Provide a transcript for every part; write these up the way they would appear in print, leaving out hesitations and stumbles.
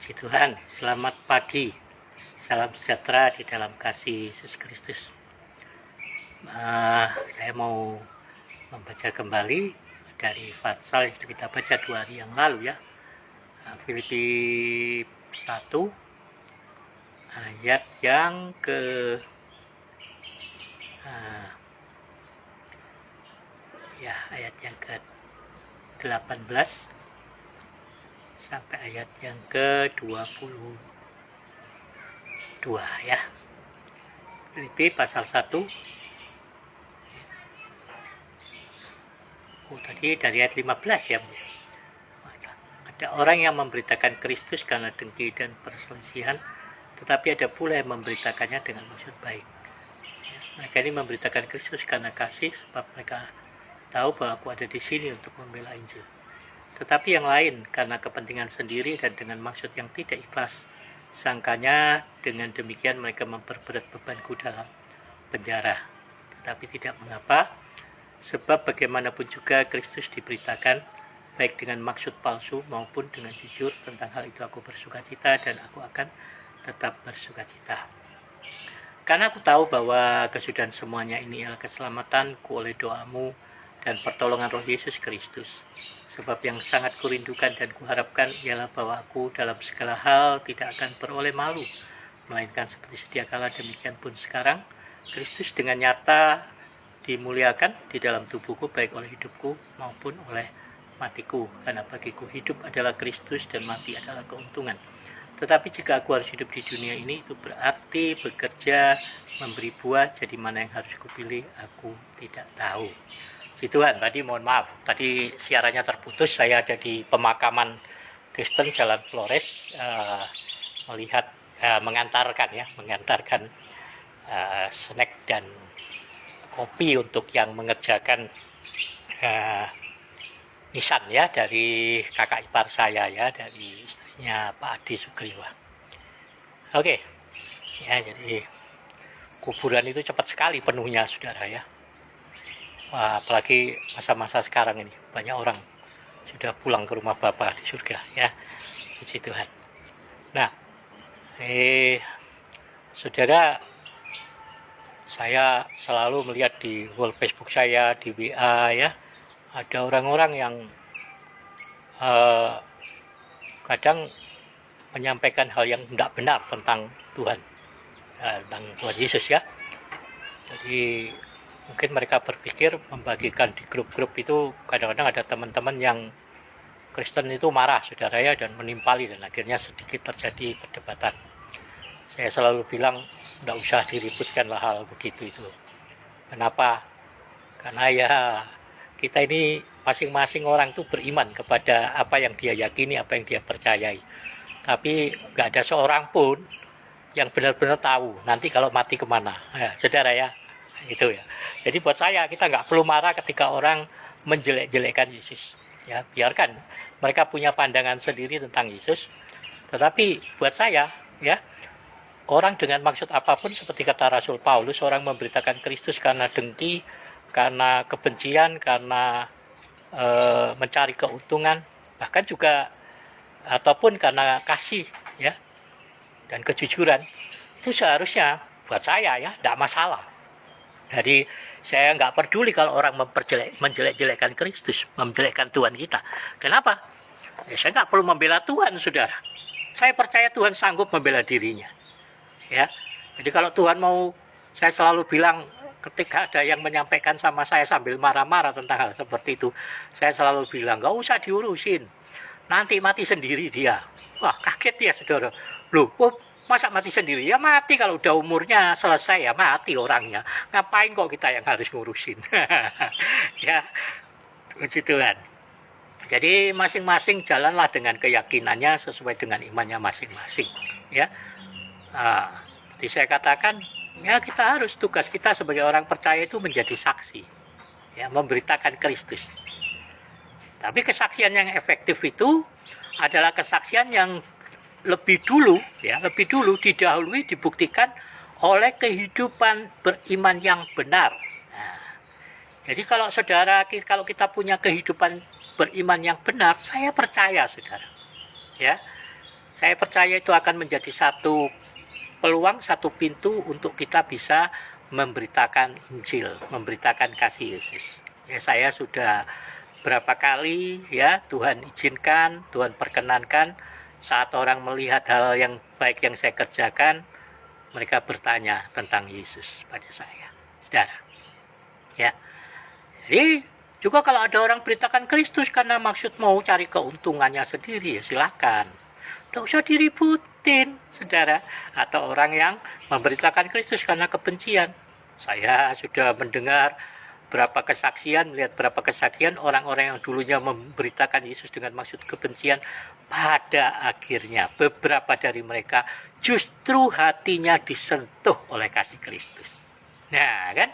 Puji Tuhan, selamat pagi, salam sejahtera di dalam kasih Yesus Kristus. Saya mau membaca kembali dari Fatsal yang kita baca 2 hari yang lalu ya. Filipi 1 ayat yang ke ayat yang ke 18 sampai ayat yang ke-22 ya. Filipi pasal 1. Tadi dari ayat 15 ya. Ada orang yang memberitakan Kristus karena dengki dan perselisihan, tetapi ada pula yang memberitakannya dengan maksud baik. Mereka ini memberitakan Kristus karena kasih, sebab mereka tahu bahwa aku ada di sini untuk membela Injil. Tetapi yang lain karena kepentingan sendiri dan dengan maksud yang tidak ikhlas. Sangkanya dengan demikian mereka memperberat bebanku dalam penjara. Tetapi tidak mengapa, sebab bagaimanapun juga Kristus diberitakan, baik dengan maksud palsu maupun dengan jujur. Tentang hal itu aku bersukacita dan aku akan tetap bersukacita. Karena aku tahu bahwa kesudahan semuanya ini adalah keselamatanku oleh doamu dan pertolongan Roh Yesus Kristus. Sebab yang sangat kurindukan dan kuharapkan ialah bahwa aku dalam segala hal tidak akan beroleh malu, melainkan seperti sedia kala demikian pun sekarang, Kristus dengan nyata dimuliakan di dalam tubuhku, baik oleh hidupku maupun oleh matiku. Karena bagiku hidup adalah Kristus dan mati adalah keuntungan. Tetapi jika aku harus hidup di dunia ini, itu berarti bekerja, memberi buah. Jadi mana yang harus kupilih, aku tidak tahu. Tuhan, tadi mohon maaf, tadi siarannya terputus. Saya ada di pemakaman Kristen Jalan Flores, melihat mengantarkan snack dan kopi untuk yang mengerjakan nisan ya, dari kakak ipar saya ya, dari istrinya Pak Adi Sugriwa. Oke, ya, jadi kuburan itu cepat sekali penuhnya, saudara ya. Wah, apalagi masa-masa sekarang ini banyak orang sudah pulang ke rumah Bapa di surga ya. Puji Tuhan. Nah, saudara, saya selalu melihat di wall Facebook saya, di WA ya, ada orang-orang yang kadang menyampaikan hal yang tidak benar tentang Tuhan, tentang Tuhan Yesus ya. Jadi mungkin mereka berpikir membagikan di grup-grup itu, kadang-kadang ada teman-teman yang Kristen itu marah, saudara ya, dan menimpali, dan akhirnya sedikit terjadi perdebatan. Saya selalu bilang, tidak usah diributkanlah hal begitu itu. Kenapa? Karena ya kita ini masing-masing orang itu beriman kepada apa yang dia yakini, apa yang dia percayai. Tapi nggak ada seorang pun yang benar-benar tahu nanti kalau mati kemana, ya, saudara ya. Itu ya. Jadi buat saya, kita nggak perlu marah ketika orang menjelek-jelekkan Yesus. Ya, biarkan mereka punya pandangan sendiri tentang Yesus. Tetapi buat saya, ya, orang dengan maksud apapun, seperti kata Rasul Paulus, orang memberitakan Kristus karena dengki, karena kebencian, karena mencari keuntungan, bahkan juga ataupun karena kasih, ya, dan kejujuran, itu seharusnya buat saya ya, tidak masalah. Jadi saya nggak peduli kalau orang menjelek-jelekkan Kristus, menjelekkan Tuhan kita. Kenapa? Ya, saya nggak perlu membela Tuhan, saudara. Saya percaya Tuhan sanggup membela dirinya. Ya, jadi kalau Tuhan mau, saya selalu bilang ketika ada yang menyampaikan sama saya sambil marah-marah tentang hal seperti itu, saya selalu bilang nggak usah diurusin, nanti mati sendiri dia. Wah, kaget ya, saudara. Loh, masa mati sendiri? Ya mati, kalau udah umurnya selesai ya mati orangnya. Ngapain kok kita yang harus ngurusin? Ya, puji Tuhan. Jadi masing-masing jalanlah dengan keyakinannya sesuai dengan imannya masing-masing. Ya, seperti saya katakan, ya kita harus, tugas kita sebagai orang percaya itu menjadi saksi, ya, memberitakan Kristus. Tapi kesaksian yang efektif itu adalah kesaksian yang lebih dulu didahului, dibuktikan oleh kehidupan beriman yang benar. Nah, jadi kalau kita punya kehidupan beriman yang benar, saya percaya, saudara, ya, Saya percaya itu akan menjadi satu peluang, satu pintu untuk kita bisa memberitakan Injil, memberitakan kasih Yesus. Ya, saya sudah berapa kali ya Tuhan izinkan, Tuhan perkenankan saat orang melihat hal yang baik yang saya kerjakan, mereka bertanya tentang Yesus pada saya, saudara. Ya, jadi juga kalau ada orang beritakan Kristus karena maksud mau cari keuntungannya sendiri, ya silakan. Tidak usah diributin, saudara. Atau orang yang memberitakan Kristus karena kebencian. Saya sudah mendengar melihat berapa kesaksian orang-orang yang dulunya memberitakan Yesus dengan maksud kebencian, pada akhirnya beberapa dari mereka justru hatinya disentuh oleh kasih Kristus. Nah kan,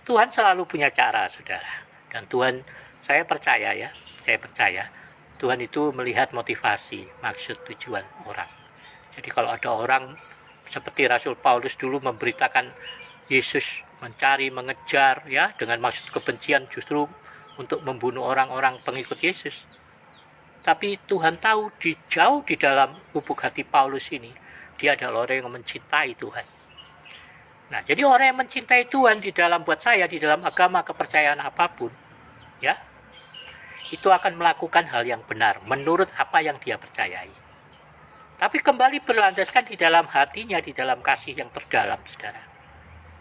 Tuhan selalu punya cara, saudara. Dan Tuhan, saya percaya Tuhan itu melihat motivasi, maksud, tujuan orang. Jadi kalau ada orang seperti Rasul Paulus dulu memberitakan Yesus, mencari, mengejar ya dengan maksud kebencian justru untuk membunuh orang-orang pengikut Yesus. Tapi Tuhan tahu jauh di dalam lubuk hati Paulus ini, dia adalah orang yang mencintai Tuhan. Nah, jadi orang yang mencintai Tuhan di dalam buat saya, di dalam agama kepercayaan apapun, ya, itu akan melakukan hal yang benar menurut apa yang dia percayai. Tapi kembali berlandaskan di dalam hatinya, di dalam kasih yang terdalam, saudara.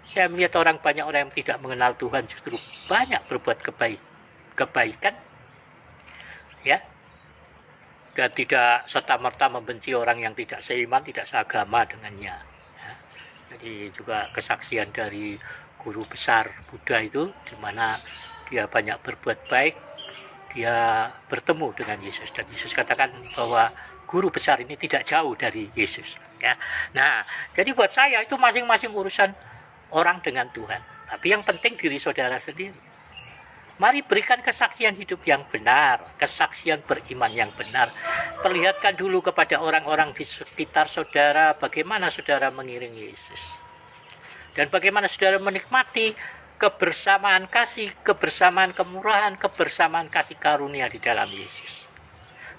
Saya melihat banyak orang yang tidak mengenal Tuhan justru banyak berbuat kebaikan, ya, dan tidak serta-merta membenci orang yang tidak seiman, tidak seagama dengannya. Ya. Jadi juga kesaksian dari guru besar Buddha itu, di mana dia banyak berbuat baik, dia bertemu dengan Yesus, dan Yesus katakan bahwa guru besar ini tidak jauh dari Yesus. Ya. Nah, jadi buat saya itu masing-masing urusan orang dengan Tuhan. Tapi yang penting diri saudara sendiri. Mari berikan kesaksian hidup yang benar, kesaksian beriman yang benar. Perlihatkan dulu kepada orang-orang di sekitar saudara bagaimana saudara mengiringi Yesus. Dan bagaimana saudara menikmati kebersamaan kasih, kebersamaan kemurahan, kebersamaan kasih karunia di dalam Yesus.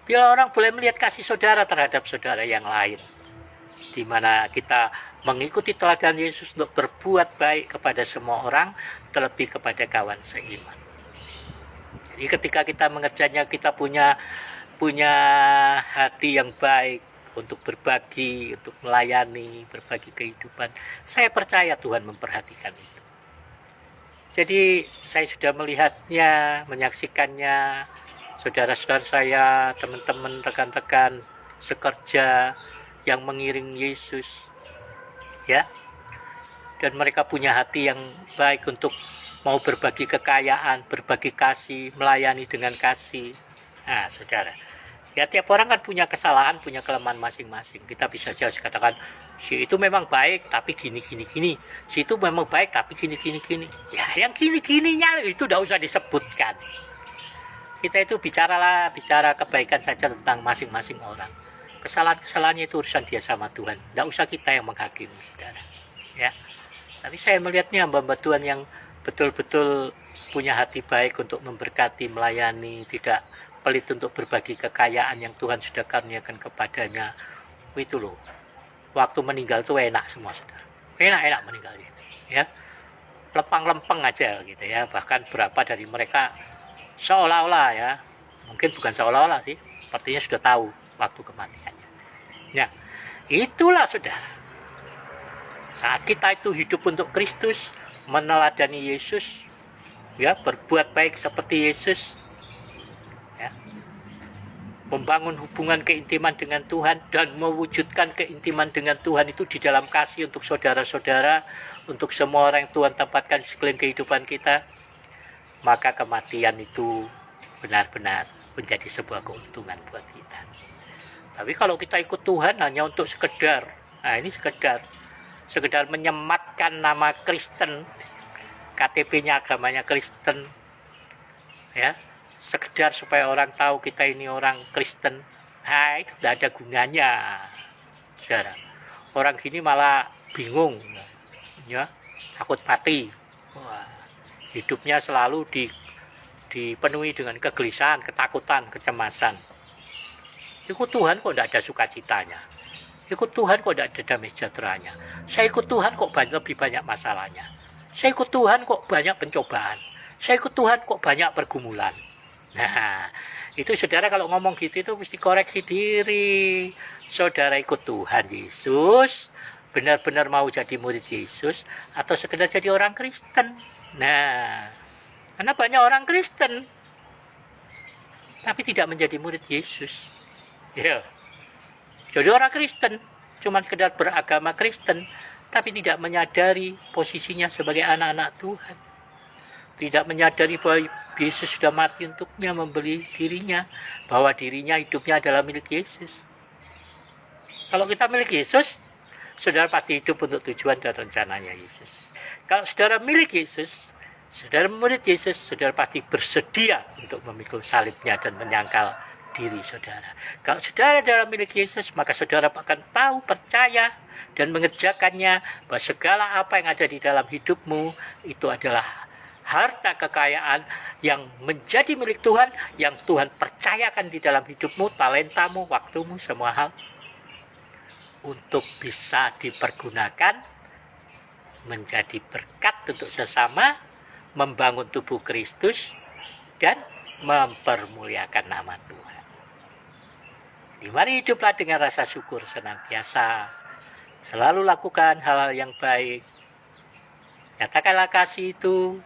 Bila orang boleh melihat kasih saudara terhadap saudara yang lain, di mana kita mengikuti teladan Yesus untuk berbuat baik kepada semua orang, terlebih kepada kawan seiman. Jadi ketika kita mengerjanya, kita punya hati yang baik untuk berbagi, untuk melayani, berbagi kehidupan. Saya percaya Tuhan memperhatikan itu. Jadi saya sudah melihatnya, menyaksikannya, saudara-saudara saya, teman-teman, rekan-rekan sekerja yang mengiring Yesus, ya, dan mereka punya hati yang baik untuk mau berbagi kekayaan, berbagi kasih, melayani dengan kasih. Nah, saudara, ya tiap orang kan punya kesalahan, punya kelemahan masing-masing. Kita bisa aja katakan si itu memang baik tapi gini, si itu memang baik tapi gini. Ya, yang gini-gininya itu tidak usah disebutkan. Kita itu bicara kebaikan saja tentang masing-masing orang. Kesalahan-kesalahannya itu urusan dia sama Tuhan. Tidak usah kita yang menghakimi, saudara. Ya. Tapi saya melihatnya hamba-hamba Tuhan yang betul-betul punya hati baik untuk memberkati, melayani, tidak pelit untuk berbagi kekayaan yang Tuhan sudah karuniakan kepadanya. Itu loh. Waktu meninggal itu enak semua, saudara. Enak meninggalnya. Ya. Lempang-lempeng aja gitu ya. Bahkan berapa dari mereka seolah-olah ya. Mungkin bukan seolah-olah sih. Sepertinya sudah tahu waktu kematiannya. Ya, itulah saudara. Saat kita itu hidup untuk Kristus, meneladani Yesus, ya, berbuat baik seperti Yesus, ya, membangun hubungan keintiman dengan Tuhan dan mewujudkan keintiman dengan Tuhan itu di dalam kasih untuk saudara-saudara, untuk semua orang yang Tuhan tempatkan di sekeliling kehidupan kita, maka kematian itu benar-benar menjadi sebuah keuntungan buat kita. Tapi kalau kita ikut Tuhan hanya untuk sekedar menyematkan nama Kristen, KTP-nya agamanya Kristen, ya, sekedar supaya orang tahu kita ini orang Kristen, itu tidak ada gunanya, saudara. Orang gini malah bingung, ya, takut mati. Wah, hidupnya selalu dipenuhi dengan kegelisahan, ketakutan, kecemasan. Ikut Tuhan kok tidak ada sukacitanya. Ikut Tuhan kok tidak ada damai sejahteranya. Saya ikut Tuhan kok lebih banyak masalahnya. Saya ikut Tuhan kok banyak pencobaan. Saya ikut Tuhan kok banyak pergumulan. Nah, itu saudara kalau ngomong gitu itu mesti koreksi diri. Saudara ikut Tuhan Yesus, benar-benar mau jadi murid Yesus, atau sekedar jadi orang Kristen. Nah, karena banyak orang Kristen, tapi tidak menjadi murid Yesus. Ya, jadi orang Kristen, cuma sekedar beragama Kristen, tapi tidak menyadari posisinya sebagai anak-anak Tuhan. Tidak menyadari bahwa Yesus sudah mati untuknya, membeli dirinya, bahwa dirinya hidupnya adalah milik Yesus. Kalau kita milik Yesus, saudara pasti hidup untuk tujuan dan rencananya Yesus. Kalau saudara milik Yesus, saudara murid Yesus, saudara pasti bersedia untuk memikul salibnya dan menyangkal diri saudara. Kalau saudara adalah milik Yesus, maka saudara akan tahu, percaya, dan mengerjakannya, bahwa segala apa yang ada di dalam hidupmu itu adalah harta kekayaan yang menjadi milik Tuhan, yang Tuhan percayakan di dalam hidupmu, talentamu, waktumu, semua hal, untuk bisa dipergunakan menjadi berkat untuk sesama, membangun tubuh Kristus, dan mempermuliakan nama Tuhan. Jadi mari hiduplah dengan rasa syukur senantiasa. Selalu lakukan hal-hal yang baik. Nyatakanlah kasih itu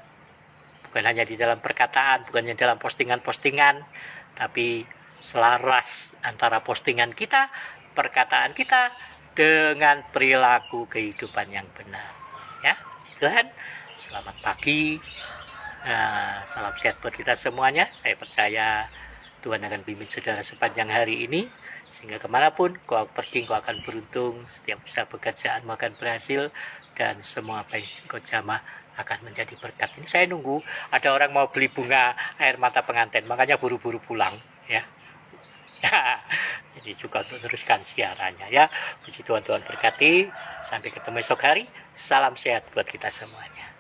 bukan hanya di dalam perkataan, bukan hanya dalam postingan-postingan, tapi selaras antara postingan kita, perkataan kita, dengan perilaku kehidupan yang benar. Ya, Tuhan, selamat pagi. Salam sehat buat kita semuanya. Saya percaya Tuhan akan bimbing saudara sepanjang hari ini, sehingga kemanapun kau pergi, kau akan beruntung. Setiap usaha pekerjaanmu akan berhasil, dan semua apa yang kau jamah akan menjadi berkat. Ini saya nunggu ada orang mau beli bunga air mata pengantin, makanya buru-buru pulang ya. Jadi juga untuk teruskan siarannya ya. Puji Tuhan, Tuhan berkati. Sampai ketemu esok hari. Salam sehat buat kita semuanya.